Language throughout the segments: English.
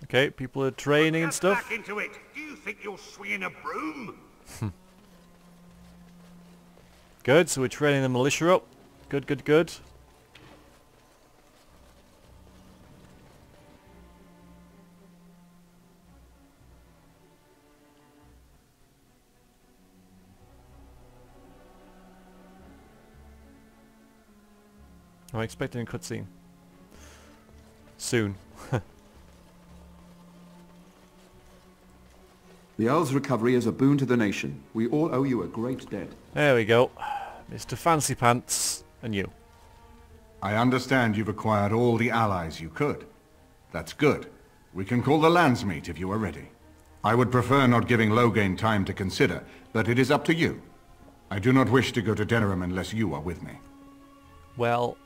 Okay, people are training and stuff. Back into it. Do you think you're swinging a broom? Good, so we're training the militia up. Good, good, good. I'm expecting a cutscene. Soon. The Earl's recovery is a boon to the nation. We all owe you a great debt. There we go. Mr. Fancy Pants and you. I understand you've acquired all the allies you could. That's good. We can call the Landsmeet if you are ready. I would prefer not giving Loghain time to consider, but it is up to you. I do not wish to go to Denerim unless you are with me. Well,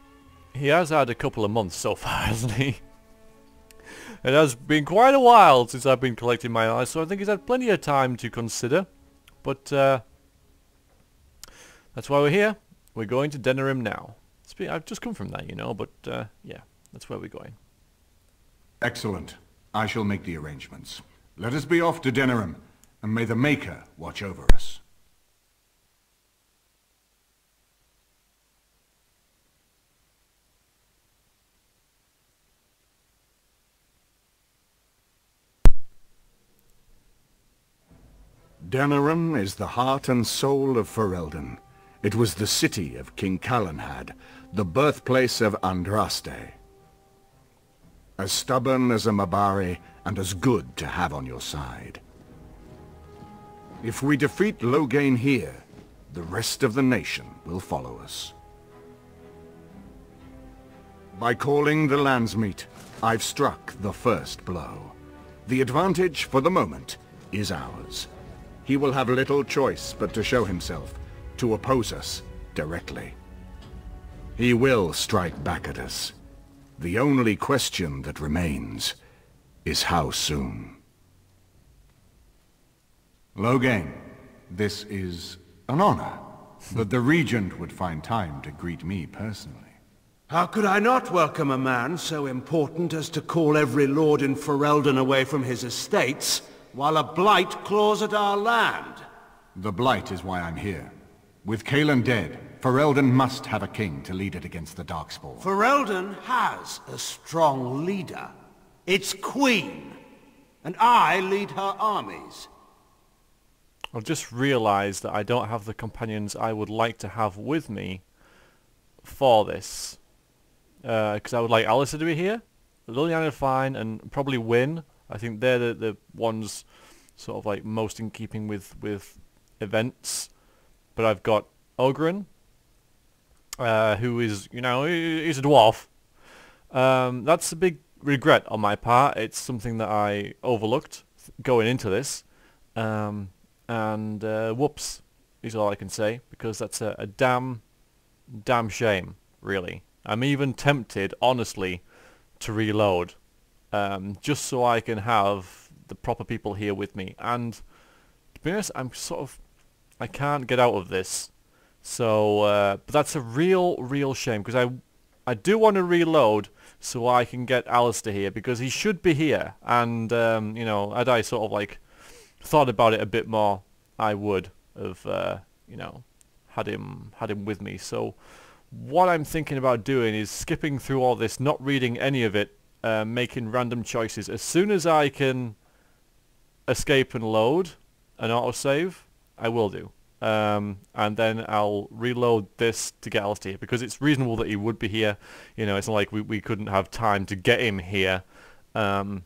he has had a couple of months so far, hasn't he? It has been quite a while since I've been collecting my allies, so I think he's had plenty of time to consider. But that's why we're here. We're going to Denerim now. I've just come from that, you know, but yeah, that's where we're going. Excellent. I shall make the arrangements. Let us be off to Denerim, and may the Maker watch over us. Denerim is the heart and soul of Ferelden. It was the city of King Calenhad, the birthplace of Andraste. As stubborn as a Mabari, and as good to have on your side. If we defeat Loghain here, the rest of the nation will follow us. By calling the Landsmeet, I've struck the first blow. The advantage, for the moment, is ours. He will have little choice but to show himself, to oppose us directly. He will strike back at us. The only question that remains is how soon. Loghain, this is an honor, but the Regent would find time to greet me personally. How could I not welcome a man so important as to call every lord in Ferelden away from his estates, while a blight claws at our land? The blight is why I'm here. With Cailan dead, Ferelden must have a king to lead it against the Darkspawn. Ferelden has a strong leader. Its queen. And I lead her armies. I've just realised that I don't have the companions I would like to have with me for this. Because I would like Alistair to be here, Liliana fine, and probably Wynne. I think they're the ones sort of like most in keeping with events. But I've got Ogren, who is, you know, he's a dwarf. That's a big regret on my part. It's something that I overlooked going into this. And whoops is all I can say, because that's a damn shame, really. I'm even tempted, honestly, to reload. Just so I can have the proper people here with me. And to be honest, I can't get out of this. So, but that's a real shame, because I do want to reload so I can get Alistair here, because he should be here. And, you know, had I sort of like thought about it a bit more, I would have, you know, had him with me. So what I'm thinking about doing is skipping through all this, not reading any of it, making random choices. As soon as I can escape and load an autosave, I will do. And then I'll reload this to get Alistair here, because it's reasonable that he would be here. You know, it's not like we couldn't have time to get him here. You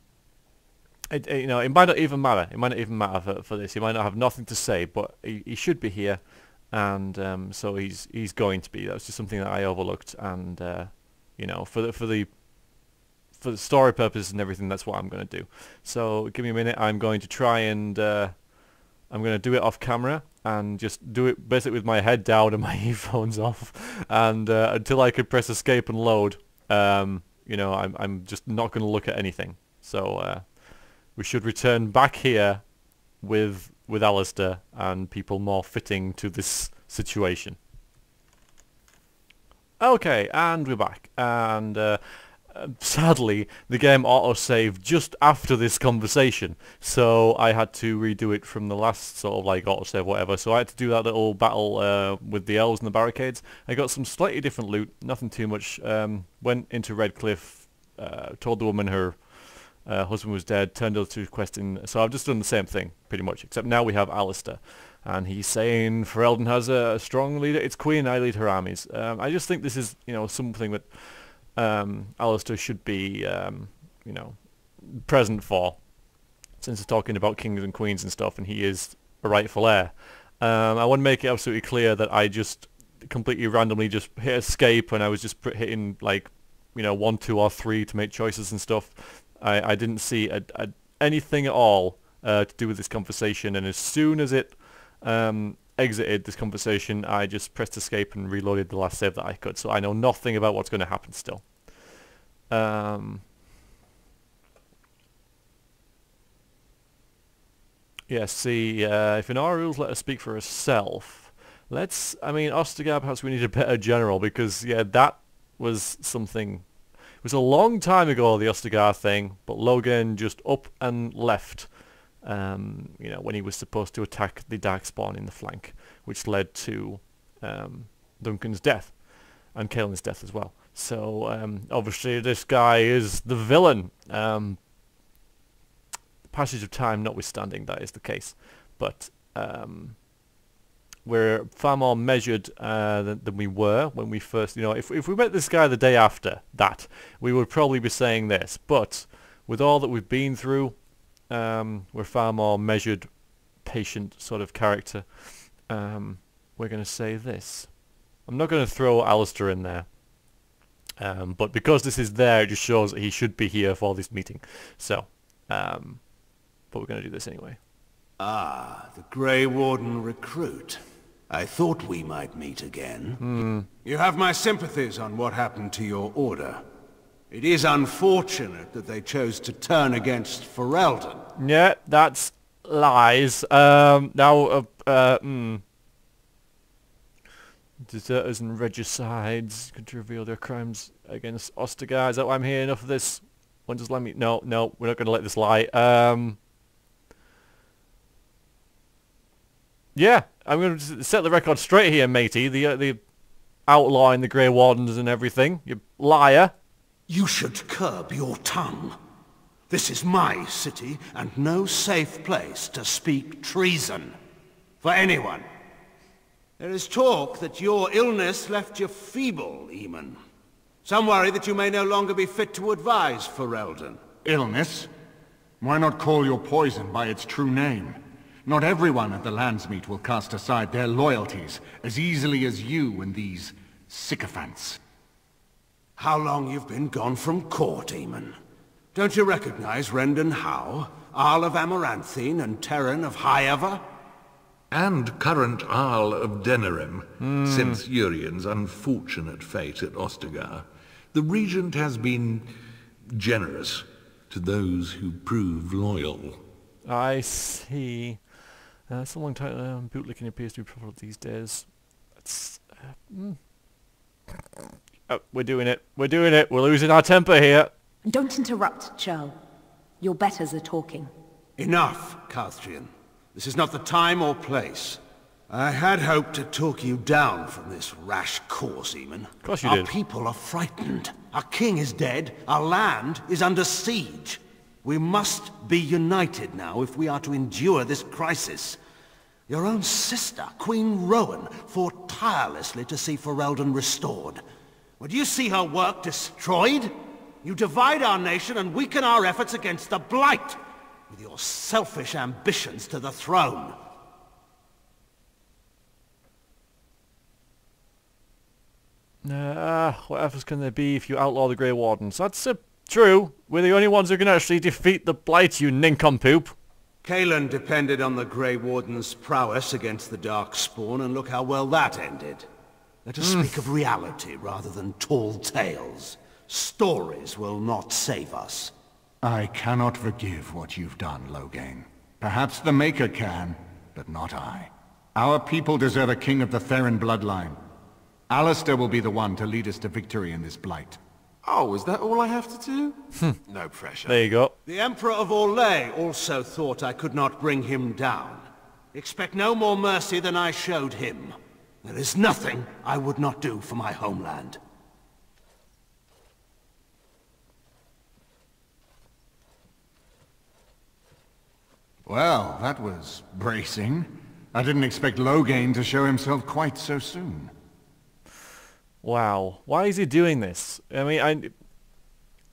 know, it might not even matter. It might not even matter for this. He might not have nothing to say, but he should be here. And so he's going to be. That's just something that I overlooked. And you know, for the story purposes and everything, that's what I'm going to do. So give me a minute. I'm going to try and I'm going to do it off camera and just do it basically with my head down and my earphones off, and until I could press escape and load, you know, I'm just not going to look at anything. So we should return back here with Alistair and people more fitting to this situation. Okay, and we're back, and sadly, the game auto-saved just after this conversation, so I had to redo it from the last sort of like autosave whatever. So I had to do that little battle with the elves and the barricades. I got some slightly different loot, nothing too much. Went into Redcliffe, told the woman her husband was dead, turned her to questing. So I've just done the same thing pretty much, except now we have Alistair. And he's saying Ferelden has a strong leader. It's Queen, I lead her armies. I just think this is, something that Alistair should be, present for, since he's talking about kings and queens and stuff, and he is a rightful heir. I want to make it absolutely clear that I just completely randomly just hit escape, and I was just hitting like, 1, 2, or 3 to make choices and stuff. I didn't see anything at all to do with this conversation, and as soon as it exited this conversation, I just pressed escape and reloaded the last save that I could, so I know nothing about what's going to happen still. Yeah, see, if in our rules let her speak for herself, Ostergaard, perhaps we need a better general, because, yeah, that was something. It was a long time ago, the Ostergaard thing, but Logan just up and left. When he was supposed to attack the Darkspawn in the flank, which led to Duncan's death and Kaelin's death as well. So obviously this guy is the villain. Passage of time notwithstanding, that is the case. But we're far more measured than we were when we first, if we met this guy the day after that, we would probably be saying this. But with all that we've been through, we're far more measured, patient sort of character. We're going to say this. I'm not going to throw Alistair in there. But because this is there, it just shows that he should be here for this meeting. So, but we're going to do this anyway. Ah, the Grey Warden recruit. I thought we might meet again. You have my sympathies on what happened to your order. It is unfortunate that they chose to turn against Ferelden. Yeah, that's lies. Deserters and regicides could reveal their crimes against Ostergaard. Is that why I'm here? Enough of this. When does let me? No, we're not going to let this lie. Yeah, I'm going to set the record straight here, matey. The outlawing the Grey Wardens and everything. You liar. You should curb your tongue. This is my city, and no safe place to speak treason for anyone. There is talk that your illness left you feeble, Eamon. Some worry that you may no longer be fit to advise Ferelden. Illness? Why not call your poison by its true name? Not everyone at the Landsmeet will cast aside their loyalties as easily as you and these sycophants. How long you've been gone from court, Eamon? Don't you recognize Rendon Howe, Arl of Amaranthine, and Terran of Highever? And current Arl of Denerim, since Urien's unfortunate fate at Ostergar. The Regent has been generous to those who prove loyal. I see. It's a long time. Bootlicking appears to be preferable these days. It's, we're doing it. We're doing it. We're losing our temper here. Don't interrupt, Churl. Your betters are talking. Enough, Carthrian. This is not the time or place. I had hoped to talk you down from this rash course, Eamon. Of course you did. Our people are frightened. Our king is dead. Our land is under siege. We must be united now if we are to endure this crisis. Your own sister, Queen Rowan, fought tirelessly to see Ferelden restored. Would you see her work destroyed? You divide our nation and weaken our efforts against the Blight, with your selfish ambitions to the throne. What efforts can there be if you outlaw the Grey Wardens? That's true. We're the only ones who can actually defeat the Blight, you nincompoop. Kaelin depended on the Grey Warden's prowess against the Darkspawn, and look how well that ended. Let us speak of reality rather than tall tales. Stories will not save us. I cannot forgive what you've done, Loghain. Perhaps the Maker can, but not I. Our people deserve a king of the Theron bloodline. Alistair will be the one to lead us to victory in this Blight. Oh, is that all I have to do? No pressure. There you go. The Emperor of Orlais also thought I could not bring him down. Expect no more mercy than I showed him. There is nothing I would not do for my homeland. Well, that was bracing. I didn't expect Loghain to show himself quite so soon. Wow. Why is he doing this? I mean,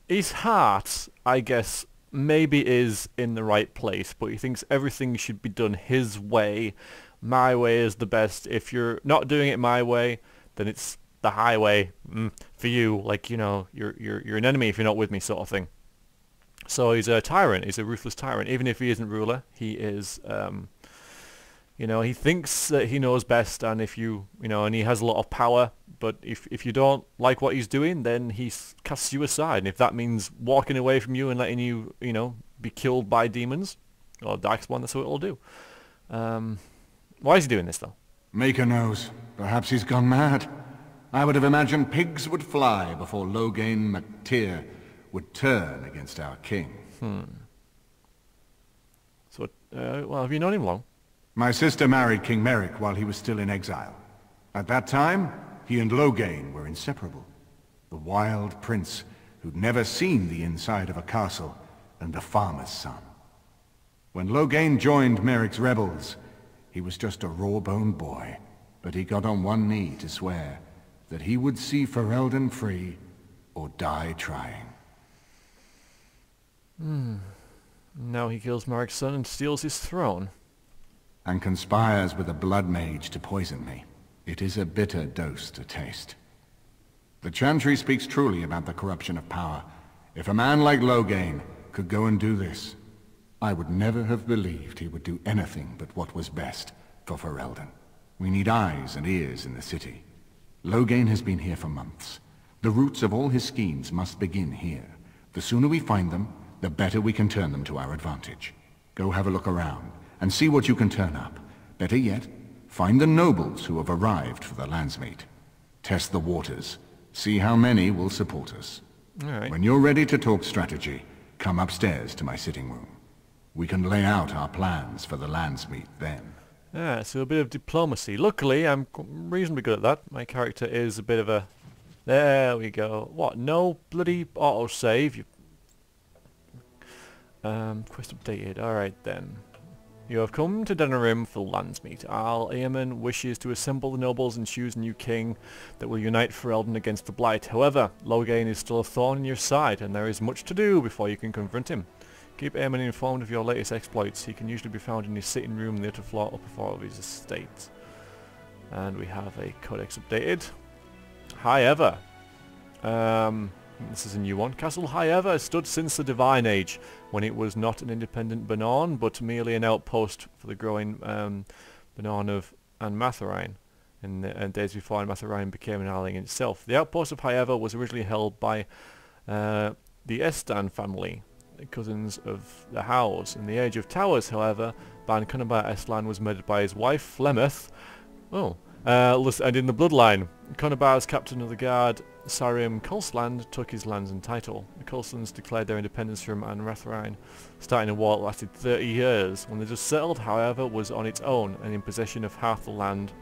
his heart, I guess, maybe is in the right place, but he thinks everything should be done his way. My way is the best. If you're not doing it my way, then it's the highway for you. Like, you know, you're an enemy if you're not with me, sort of thing. So he's a tyrant. He's a ruthless tyrant. Even if he isn't ruler, he is. You know, he thinks that he knows best, and if you know, and he has a lot of power. But if you don't like what he's doing, then he casts you aside. And if that means walking away from you and letting you, you know, be killed by demons or darkspawn, that's what it'll do. Why is he doing this though? Maker knows. Perhaps he's gone mad. I would have imagined pigs would fly before Loghain MacTyr would turn against our king. So, well, have you known him long? My sister married King Merrick while he was still in exile. At that time, he and Loghain were inseparable. The wild prince who'd never seen the inside of a castle and the farmer's son. When Loghain joined Merrick's rebels, he was just a raw-boned boy, but he got on one knee to swear that he would see Ferelden free or die trying. Now he kills Merrick's son and steals his throne. And conspires with a blood mage to poison me. It is a bitter dose to taste. The Chantry speaks truly about the corruption of power. If a man like Loghain could go and do this, I would never have believed he would do anything but what was best for Ferelden. We need eyes and ears in the city. Loghain has been here for months. The roots of all his schemes must begin here. The sooner we find them, the better we can turn them to our advantage. Go have a look around and see what you can turn up. Better yet, find the nobles who have arrived for the Landsmeet. Test the waters. See how many will support us. All right. When you're ready to talk strategy, come upstairs to my sitting room. We can lay out our plans for the Landsmeet then. Yeah, so a bit of diplomacy. Luckily, I'm reasonably good at that. My character is a bit of a... There we go. What? No bloody autosave? You... Quest updated. Alright then. You have come to Denerim for Landsmeet. Al Eamon wishes to assemble the nobles and choose a new king that will unite Ferelden against the Blight. However, Loghain is still a thorn in your side, and there is much to do before you can confront him. Keep Eamon informed of your latest exploits. He can usually be found in his sitting room in the upper floor of his estate. And we have a codex updated. However, this is a new one. Castle However stood since the Divine Age, when it was not an independent Bannern, but merely an outpost for the growing Bannern of Anmatharine, in the days before Anmatharine became an ally in itself. The outpost of However was originally held by the Estan family, cousins of the Howes. In the Age of Towers, however, Ban Conobar Estlan was murdered by his wife, Flemeth. And in the bloodline, Conobar's captain of the guard, Sarim Colsland, took his lands and title. The Colslands declared their independence from Anratharine, starting a war that lasted 30 years. When they just settled, however, was on its own and in possession of half the land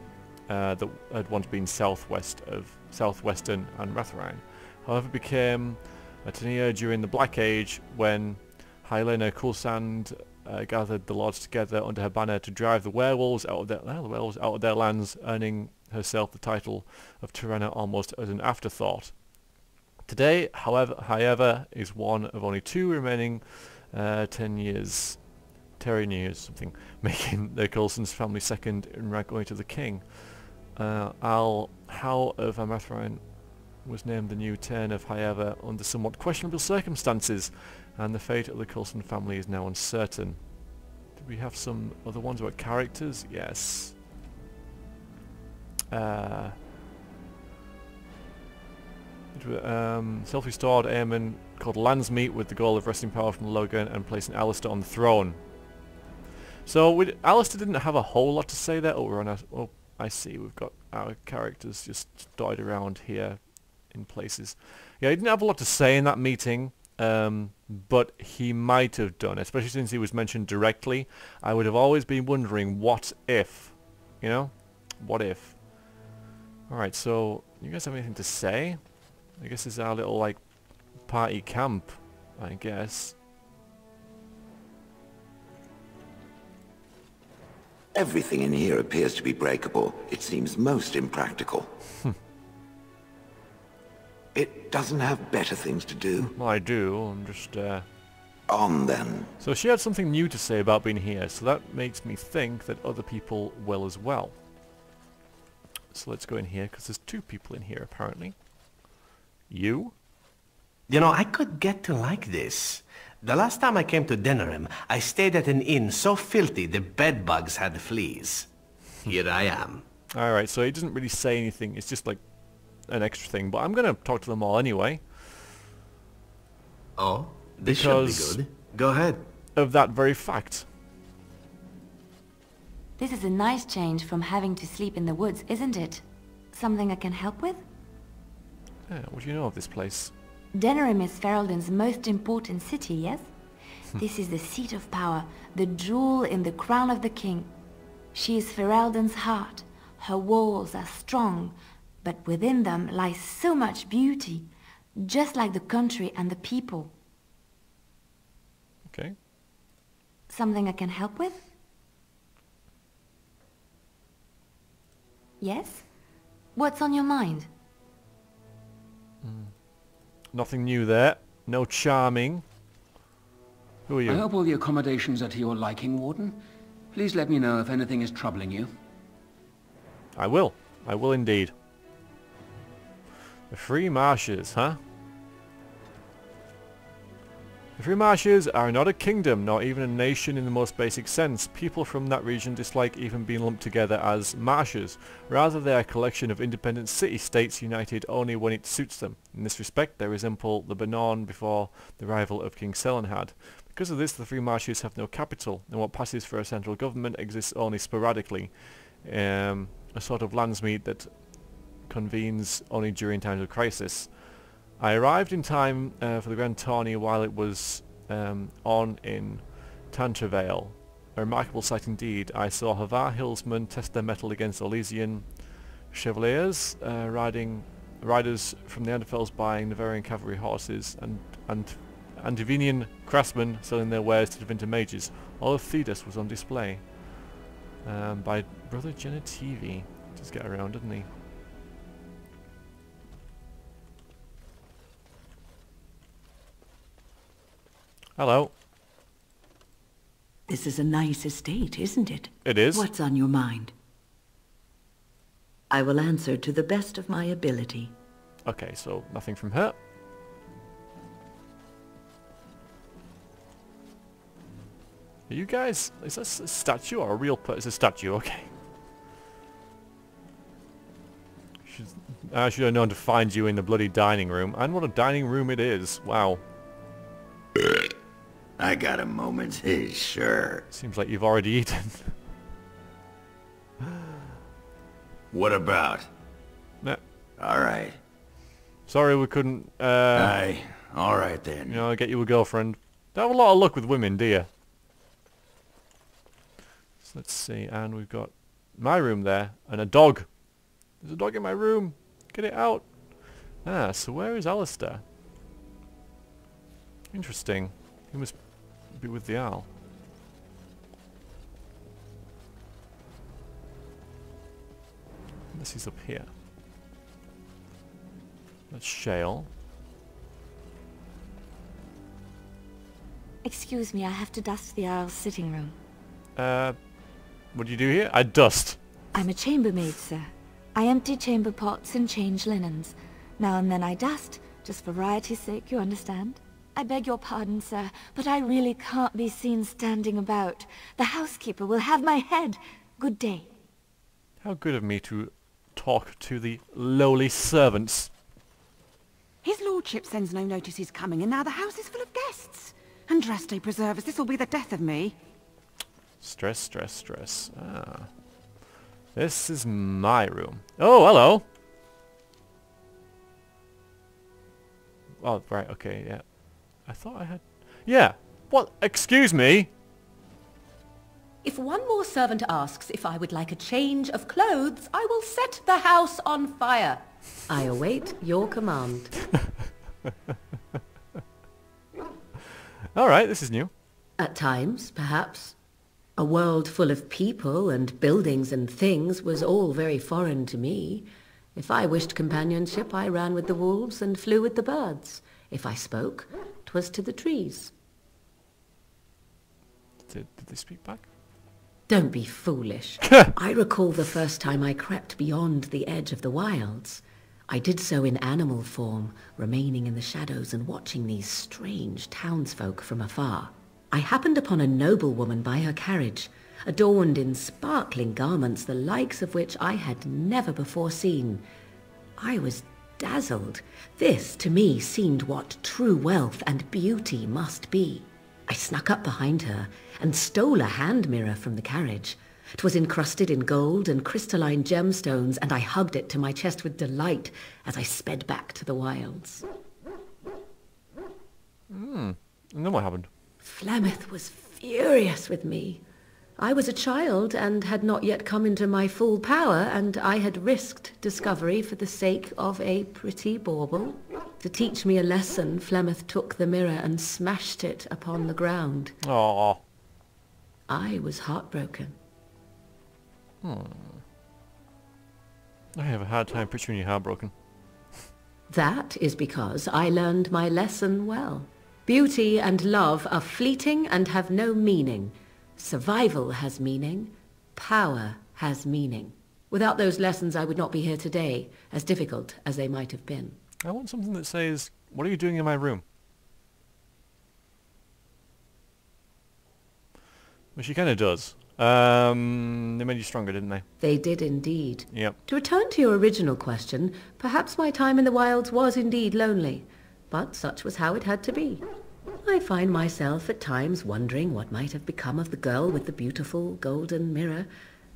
that had once been southwestern Anratharine. However, it became a tenure during the Black Age when Hylena Kulsand gathered the lords together under her banner to drive the werewolves out of their lands, earning herself the title of Tyranna almost as an afterthought. Today, however, is one of only two remaining Terran years, making the Coulson's family second in rank going to the king. Al Howe of Amathrine was named the new Tern of However under somewhat questionable circumstances, and the fate of the Coulson family is now uncertain. Did we have some other ones about characters? Yes. Self-restored Aemon called Landsmeet with the goal of wresting power from Loghain and placing Alistair on the throne. So Alistair didn't have a whole lot to say there. Oh, I see. We've got our characters just dotted around here. in places. Yeah, he didn't have a lot to say in that meeting, but he might have done, especially since he was mentioned directly. I would have always been wondering, what if? You know? What if? Alright, so, you guys have anything to say? I guess this is our little, like, party camp, I guess. Everything in here appears to be breakable. It seems most impractical. It doesn't have better things to do. Well, I do. I'm just, On then. So she had something new to say about being here, so that makes me think that other people will as well. So let's go in here, because there's 2 people in here, apparently. You? You know, I could get to like this. The last time I came to Denerim, I stayed at an inn so filthy the bedbugs had fleas. Here I am. Alright, so he doesn't really say anything, it's just like an extra thing, but I'm going to talk to them all anyway. Oh, this should be good. Go ahead. Of that very fact. This is a nice change from having to sleep in the woods, isn't it? Something I can help with? Yeah, what do you know of this place? Denerim is Ferelden's most important city, yes? This is the seat of power, the jewel in the crown of the king. She is Ferelden's heart. Her walls are strong, but within them lies so much beauty, just like the country and the people. Okay. Something I can help with? Yes? What's on your mind? Nothing new there. No charming. Who are you? I hope all the accommodations are to your liking, Warden. Please let me know if anything is troubling you. I will. I will indeed. The Free Marshes, huh? The Free Marshes are not a kingdom, nor even a nation in the most basic sense. People from that region dislike even being lumped together as marshes. Rather, they are a collection of independent city-states united only when it suits them. In this respect, they resemble the Bannon before the arrival of King Selenhad. Because of this, the Free Marshes have no capital, and what passes for a central government exists only sporadically. A sort of landsmeet that convenes only during times of crisis. I arrived in time for the Grand Tourney while it was on in Tantrevale. A remarkable sight indeed. I saw Havar hillsmen test their mettle against Elysian chevaliers, riders from the Anderfels buying Navarian cavalry horses, and Antivenian craftsmen selling their wares to the Vinter mages. All of Thedas was on display. By Brother Genetivi. Just get around, didn't he? Hello. This is a nice estate, isn't it? It is. What's on your mind? I will answer to the best of my ability. Okay, so nothing from her. Are you guys... Is this a statue or a real person? It's a statue, okay. I should have known to find you in the bloody dining room. And what a dining room it is. Wow. I got a moment. Sure. Seems like you've already eaten. What about? Nah. All right. Sorry we couldn't, Aye. All right then. you know, get you a girlfriend. Don't have a lot of luck with women, do you? So let's see, and we've got my room there, and a dog. There's a dog in my room. Get it out. Ah, so where is Alistair? Interesting. He must be with the owl. Unless he's up here. That's Shale. Excuse me, I have to dust the Owl's sitting room. What do you do here? I dust. I'm a chambermaid, sir. I empty chamber pots and change linens. Now and then I dust, just for variety's sake, you understand? I beg your pardon, sir, but I really can't be seen standing about. The housekeeper will have my head. Good day. How good of me to talk to the lowly servants. His lordship sends no notice he's coming, and now the house is full of guests. And Draste preserve us, this will be the death of me. Stress, stress, stress. Ah. This is my room. Oh, hello. Oh, right, okay, yeah. I thought I had... Yeah! What? Excuse me? If one more servant asks if I would like a change of clothes, I will set the house on fire. I await your command. Alright, this is new. At times, perhaps. A world full of people and buildings and things was all very foreign to me. If I wished companionship, I ran with the wolves and flew with the birds. If I spoke, 'twas to the trees. Did they speak back? Don't be foolish. I recall the first time I crept beyond the edge of the wilds. I did so in animal form, remaining in the shadows and watching these strange townsfolk from afar. I happened upon a noblewoman by her carriage, adorned in sparkling garments the likes of which I had never before seen. I was dazzled. This, to me, seemed what true wealth and beauty must be. I snuck up behind her and stole a hand mirror from the carriage. 'Twas encrusted in gold and crystalline gemstones, and I hugged it to my chest with delight as I sped back to the wilds. And then what happened? Flemeth was furious with me. I was a child and had not yet come into my full power, and I had risked discovery for the sake of a pretty bauble. To teach me a lesson, Flemeth took the mirror and smashed it upon the ground. Aww. I was heartbroken. I have a hard time picturing you heartbroken. That is because I learned my lesson well. Beauty and love are fleeting and have no meaning. Survival has meaning. Power has meaning. Without those lessons, I would not be here today, as difficult as they might have been. I want something that says, "What are you doing in my room?" Well, she kind of does. They made you stronger, didn't they? They did indeed. Yep. To return to your original question, perhaps my time in the wilds was indeed lonely, but such was how it had to be. I find myself at times wondering what might have become of the girl with the beautiful golden mirror,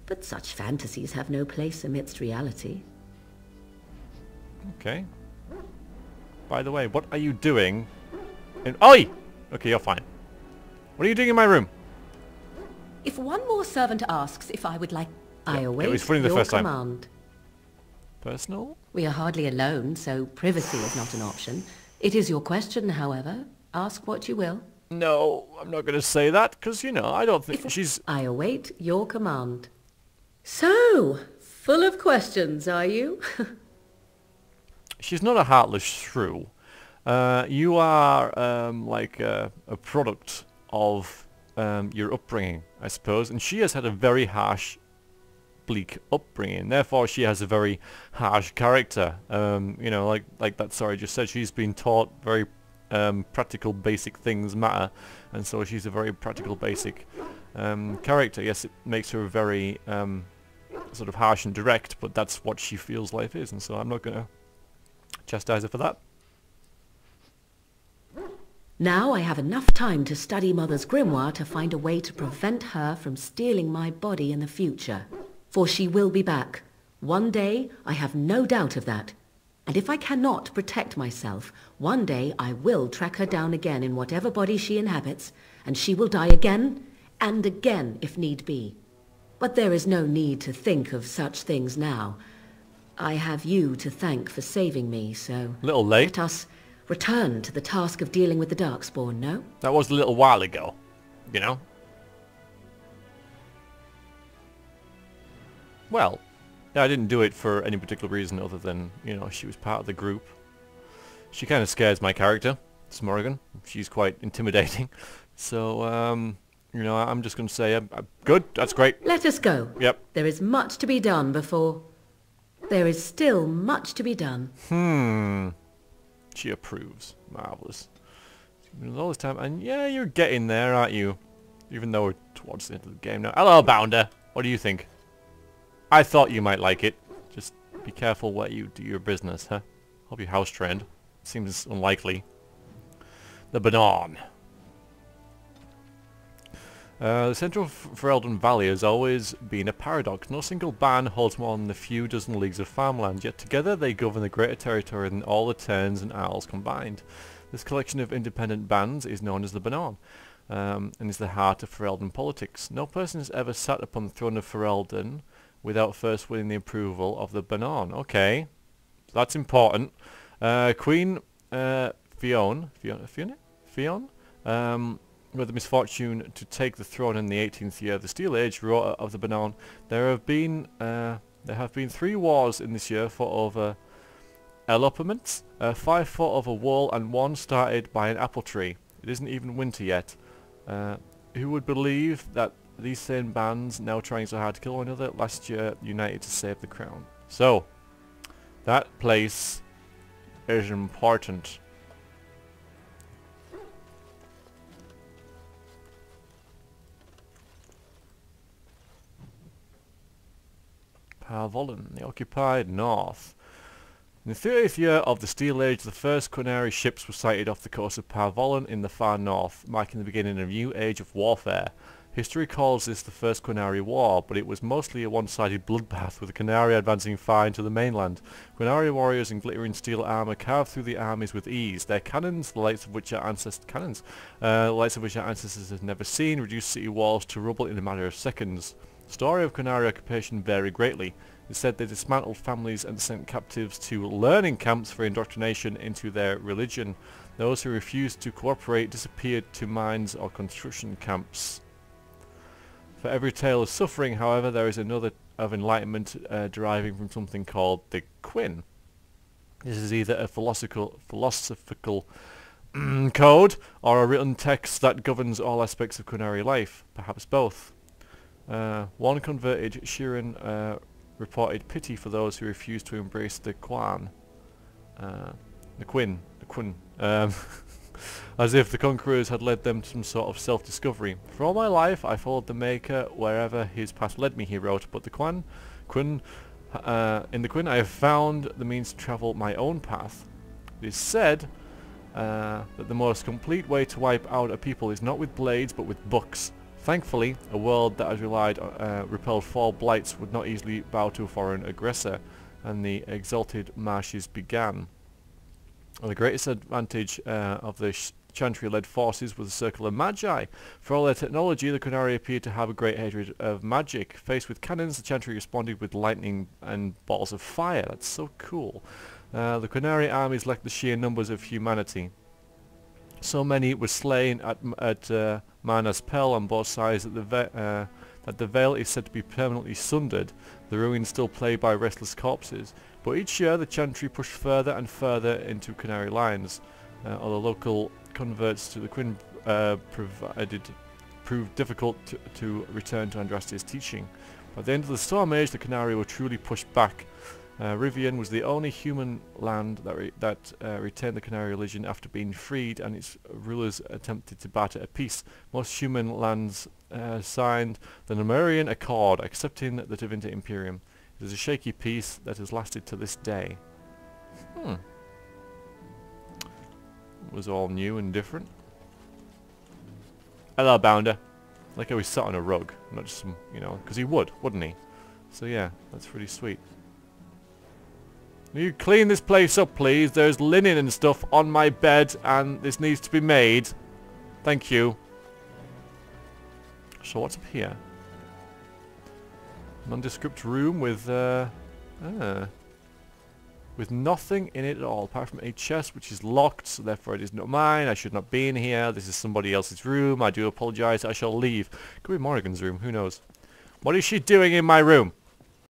but such fantasies have no place amidst reality. Okay. By the way, what are you doing in... Oi! Okay, you're fine. What are you doing in my room? If one more servant asks if I would like... I await it was funny the your first time. command. Personal? We are hardly alone, so privacy is not an option. It is your question, however. Ask what you will. No, I'm not going to say that, because, you know, I don't think she's... I await your command. So, full of questions, are you? She's not a heartless shrew. You are, like, a product of your upbringing, I suppose, and she has had a very harsh, bleak upbringing. Therefore, she has a very harsh character. You know, like that Sorry just said, she's been taught very practical, basic things matter, and so she's a very practical, basic character. Yes, it makes her very sort of harsh and direct, but that's what she feels life is, and so I'm not going to chastise her for that. Now I have enough time to study Mother's grimoire to find a way to prevent her from stealing my body in the future. For she will be back. One day, I have no doubt of that. And if I cannot protect myself, one day I will track her down again in whatever body she inhabits, and she will die again and again if need be. But there is no need to think of such things now. I have you to thank for saving me, so... Little late. Let us return to the task of dealing with the Darkspawn, no? That was a little while ago, you know? Well, I didn't do it for any particular reason other than, you know, she was part of the group. She kind of scares my character, Smorgan. She's quite intimidating. So, you know, I'm just going to say, good, that's great. Let us go. Yep. There is much to be done before... There is still much to be done. She approves. Marvellous. All this time, and yeah, you're getting there, aren't you? Even though we're towards the end of the game now. Hello, Bounder. What do you think? I thought you might like it. Just be careful where you do your business, huh? Hope you're house trained. Seems unlikely. The banon. The central Ferelden Valley has always been a paradox. No single band holds more than a few dozen leagues of farmland, yet together they govern the greater territory than all the Terns and Isles combined. This collection of independent bands is known as the Banon, and is the heart of Ferelden politics. No person has ever sat upon the throne of Ferelden without first winning the approval of the Banon. Okay, that's important. Queen Fionn, with the misfortune to take the throne in the 18th year of the Steel Age, wrote of the Banon, there have been 3 wars in this year fought over elopements, 5 fought over wool, and 1 started by an apple tree. It isn't even winter yet. Who would believe that these same bands, now trying so hard to kill one another, last year united to save the crown? So, that place is important. Parvollen, the occupied north. In the 30th year of the Steel Age, the first Quinari ships were sighted off the coast of Parvollen in the far north, marking the beginning of a new age of warfare. History calls this the First Quinari War, but it was mostly a one-sided bloodbath, with the Quinari advancing far into the mainland. Quinari warriors in glittering steel armour carved through the armies with ease. Their cannons, the lights of which our ancestors had never seen, reduced city walls to rubble in a matter of seconds. The story of Quinari occupation varied greatly. It said they dismantled families and sent captives to learning camps for indoctrination into their religion. Those who refused to cooperate disappeared to mines or construction camps. For every tale of suffering, however, there is another of enlightenment deriving from something called the Quinn. This is either a philosophical code or a written text that governs all aspects of Quinari life, perhaps both. One converted Shirin reported pity for those who refused to embrace the Quinn, as if the conquerors had led them to some sort of self-discovery. For all my life, I followed the Maker wherever his path led me, he wrote, but the in the Quinn I have found the means to travel my own path. It is said that the most complete way to wipe out a people is not with blades, but with books. Thankfully, a world that has repelled 4 blights would not easily bow to a foreign aggressor, and the exalted marches began. The greatest advantage of the Chantry-led forces was the Circle of Magi. For all their technology, the Quinari appeared to have a great hatred of magic. Faced with cannons, the Chantry responded with lightning and balls of fire. That's so cool. The Quinari armies lacked the sheer numbers of humanity. So many were slain at Marna's Pell on both sides that the Vale is said to be permanently sundered, the ruins still plagued by restless corpses. But each year the Chantry pushed further and further into Quinari lines, although local converts to the Quinn proved difficult to return to Andraste's teaching. By the end of the Storm Age, the Quinari were truly pushed back. Rivian was the only human land that retained the Quinari religion after being freed, and its rulers attempted to barter a peace. Most human lands signed the Numerian Accord, accepting the Tevinter Imperium. It is a shaky peace that has lasted to this day. It was all new and different. Hello, Bounder. Like how he sat on a rug, not just some, because he would, wouldn't he? So yeah, that's pretty sweet. Will you clean this place up, please? There's linen and stuff on my bed, and this needs to be made. Thank you. So what's up here? Nondescript room with nothing in it at all, apart from a chest which is locked, so therefore it is not mine. I should not be in here. This is somebody else's room. I do apologize. I shall leave. Could be Morrigan's room. Who knows? What is she doing in my room?